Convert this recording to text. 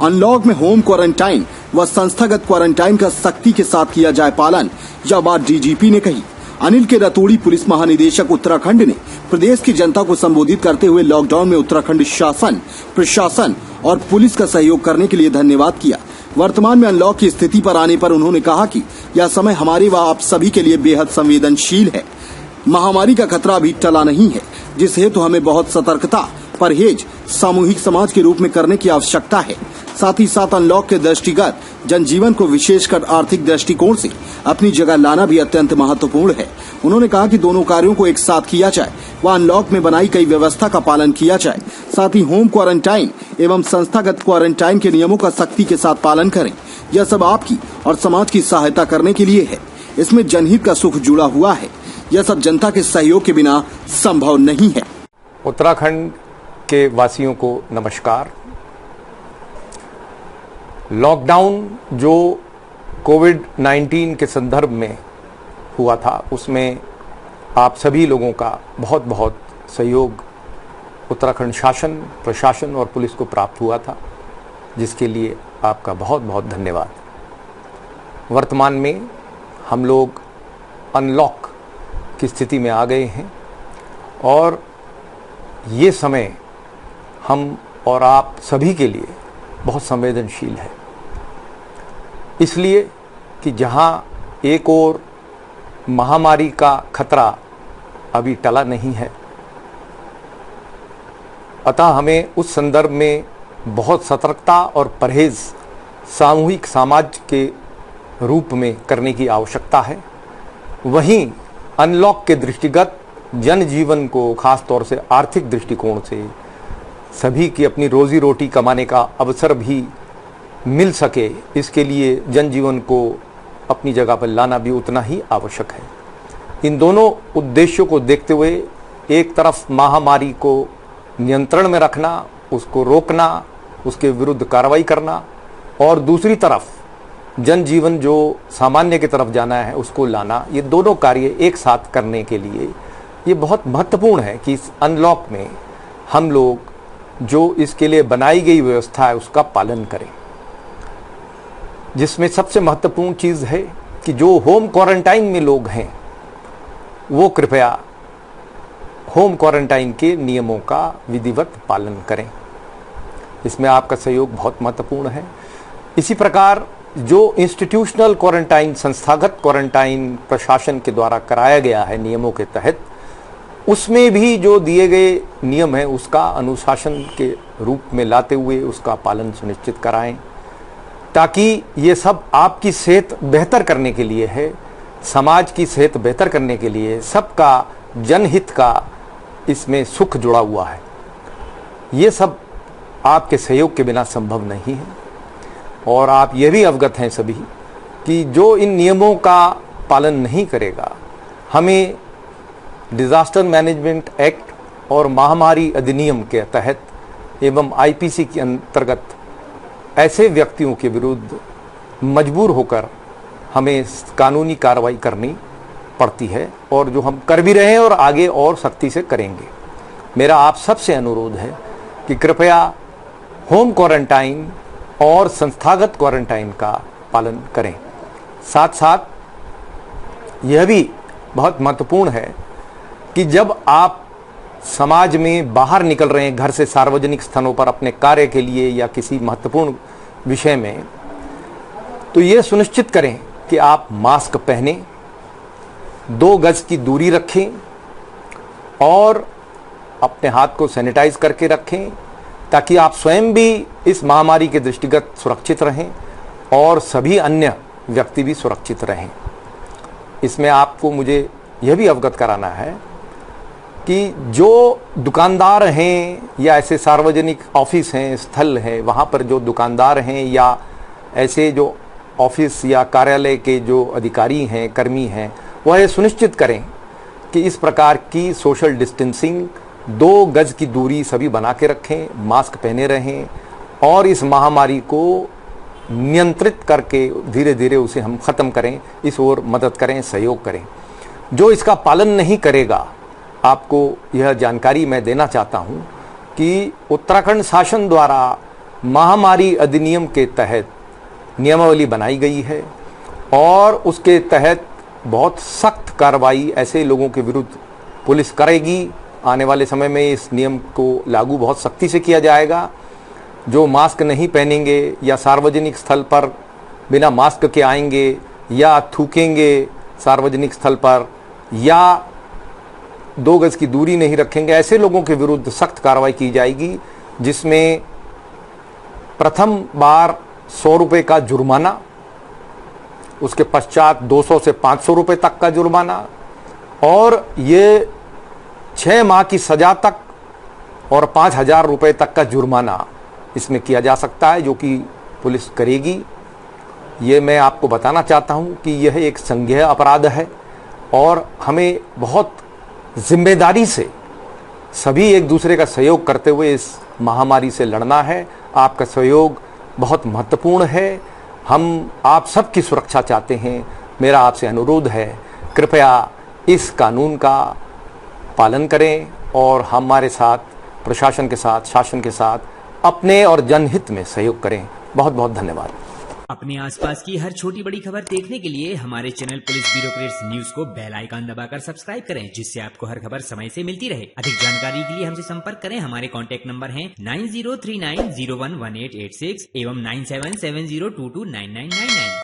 Unlock में home quarantine व संस्थागत क्वारंटाइन का सख्ती के साथ किया जाए पालन, यह बात डीजीपी ने कही। अनिल के रतूड़ी पुलिस महानिदेशक उत्तराखंड ने प्रदेश की जनता को संबोधित करते हुए लॉकडाउन में उत्तराखंड शासन, प्रशासन और पुलिस का सहयोग करने के लिए धन्यवाद किया। वर्तमान में अनलॉक की स्थिति पर आने पर उन्होंने कहा कि यह समय हमारे व आप सभी के लिए बेहद संवेदनशील है। महामारी का खतरा अभी टला नहीं है, जिस हेतु हमें बहुत सतर्कता, परहेज, सामूहिक समाज के रूप में करने की आवश्यकता है। साथ ही साथ अनलॉक के दृष्टिगत जनजीवन को विशेषकर आर्थिक दृष्टिकोण से अपनी जगह लाना भी अत्यंत महत्वपूर्ण है। उन्होंने कहा कि दोनों कार्यों को एक साथ किया जाए व अनलॉक में बनाई गई व्यवस्था का पालन किया जाए। साथ ही होम क्वारंटाइन एवं संस्थागत क्वारंटाइन के नियमों का सख्ती के साथ पालन करें। यह सब आपकी और समाज की सहायता करने के लिए है। इसमें जनहित का सुख जुड़ा हुआ है। यह सब जनता के सहयोग के बिना संभव नहीं है। उत्तराखंड के वासियों को नमस्कार। लॉकडाउन जो कोविड-19 के संदर्भ में हुआ था, उसमें आप सभी लोगों का बहुत बहुत सहयोग उत्तराखंड शासन, प्रशासन और पुलिस को प्राप्त हुआ था, जिसके लिए आपका बहुत बहुत धन्यवाद। वर्तमान में हम लोग अनलॉक की स्थिति में आ गए हैं और ये समय हम और आप सभी के लिए बहुत संवेदनशील है, इसलिए कि जहां एक और महामारी का खतरा अभी टला नहीं है, अतः हमें उस संदर्भ में बहुत सतर्कता और परहेज सामूहिक समाज के रूप में करने की आवश्यकता है। वहीं अनलॉक के दृष्टिगत जनजीवन को खास तौर से आर्थिक दृष्टिकोण से सभी की अपनी रोजी रोटी कमाने का अवसर भी मिल सके, इसके लिए जनजीवन को अपनी जगह पर लाना भी उतना ही आवश्यक है। इन दोनों उद्देश्यों को देखते हुए एक तरफ महामारी को नियंत्रण में रखना, उसको रोकना, उसके विरुद्ध कार्रवाई करना, और दूसरी तरफ जनजीवन जो सामान्य की तरफ जाना है उसको लाना, ये दोनों कार्य एक साथ करने के लिए ये बहुत महत्वपूर्ण है कि इस अनलॉक में हम लोग जो इसके लिए बनाई गई व्यवस्था है उसका पालन करें। जिसमें सबसे महत्वपूर्ण चीज़ है कि जो होम क्वारंटाइन में लोग हैं वो कृपया होम क्वारंटाइन के नियमों का विधिवत पालन करें। इसमें आपका सहयोग बहुत महत्वपूर्ण है। इसी प्रकार जो इंस्टीट्यूशनल क्वारंटाइन, संस्थागत क्वारंटाइन प्रशासन के द्वारा कराया गया है नियमों के तहत, उसमें भी जो दिए गए नियम है उसका अनुशासन के रूप में लाते हुए उसका पालन सुनिश्चित कराएं, ताकि ये सब आपकी सेहत बेहतर करने के लिए है, समाज की सेहत बेहतर करने के लिए, सबका जनहित का इसमें सुख जुड़ा हुआ है। ये सब आपके सहयोग के बिना संभव नहीं है। और आप ये भी अवगत हैं सभी कि जो इन नियमों का पालन नहीं करेगा, हमें डिज़ास्टर मैनेजमेंट एक्ट और महामारी अधिनियम के तहत एवं आईपीसी के अंतर्गत ऐसे व्यक्तियों के विरुद्ध मजबूर होकर हमें कानूनी कार्रवाई करनी पड़ती है, और जो हम कर भी रहे हैं और आगे और सख्ती से करेंगे। मेरा आप सबसे अनुरोध है कि कृपया होम क्वारंटाइन और संस्थागत क्वारंटाइन का पालन करें। साथ साथ यह भी बहुत महत्वपूर्ण है कि जब आप समाज में बाहर निकल रहे हैं, घर से सार्वजनिक स्थानों पर अपने कार्य के लिए या किसी महत्वपूर्ण विषय में, तो ये सुनिश्चित करें कि आप मास्क पहनें, 2 गज की दूरी रखें और अपने हाथ को सैनिटाइज करके रखें, ताकि आप स्वयं भी इस महामारी के दृष्टिगत सुरक्षित रहें और सभी अन्य व्यक्ति भी सुरक्षित रहें। इसमें आपको मुझे यह भी अवगत कराना है कि जो दुकानदार हैं या ऐसे सार्वजनिक ऑफिस हैं, स्थल हैं, वहाँ पर जो दुकानदार हैं या ऐसे जो ऑफिस या कार्यालय के जो अधिकारी हैं, कर्मी हैं, वह ये सुनिश्चित करें कि इस प्रकार की सोशल डिस्टेंसिंग, 2 गज की दूरी सभी बना के रखें, मास्क पहने रहें और इस महामारी को नियंत्रित करके धीरे धीरे उसे हम ख़त्म करें, इस ओर मदद करें, सहयोग करें। जो इसका पालन नहीं करेगा, आपको यह जानकारी मैं देना चाहता हूं कि उत्तराखंड शासन द्वारा महामारी अधिनियम के तहत नियमावली बनाई गई है और उसके तहत बहुत सख्त कार्रवाई ऐसे लोगों के विरुद्ध पुलिस करेगी। आने वाले समय में इस नियम को लागू बहुत सख्ती से किया जाएगा। जो मास्क नहीं पहनेंगे या सार्वजनिक स्थल पर बिना मास्क के आएंगे या थूकेंगे सार्वजनिक स्थल पर या 2 गज की दूरी नहीं रखेंगे, ऐसे लोगों के विरुद्ध सख्त कार्रवाई की जाएगी, जिसमें प्रथम बार 100 रुपये का जुर्माना, उसके पश्चात 200 से 500 रुपये तक का जुर्माना और ये 6 माह की सजा तक और 5,000 रुपये तक का जुर्माना इसमें किया जा सकता है, जो कि पुलिस करेगी। ये मैं आपको बताना चाहता हूँ कि यह एक संज्ञेय अपराध है और हमें बहुत जिम्मेदारी से सभी एक दूसरे का सहयोग करते हुए इस महामारी से लड़ना है। आपका सहयोग बहुत महत्वपूर्ण है। हम आप सबकी सुरक्षा चाहते हैं। मेरा आपसे अनुरोध है, कृपया इस कानून का पालन करें और हमारे साथ, प्रशासन के साथ, शासन के साथ अपने और जनहित में सहयोग करें। बहुत बहुत धन्यवाद। अपने आसपास की हर छोटी बड़ी खबर देखने के लिए हमारे चैनल पुलिस ब्यूरोक्रेट्स न्यूज को बेल आइकन दबाकर सब्सक्राइब करें, जिससे आपको हर खबर समय से मिलती रहे। अधिक जानकारी के लिए हमसे संपर्क करें। हमारे कॉन्टैक्ट नंबर हैं 9039011886 एवं 9770229999।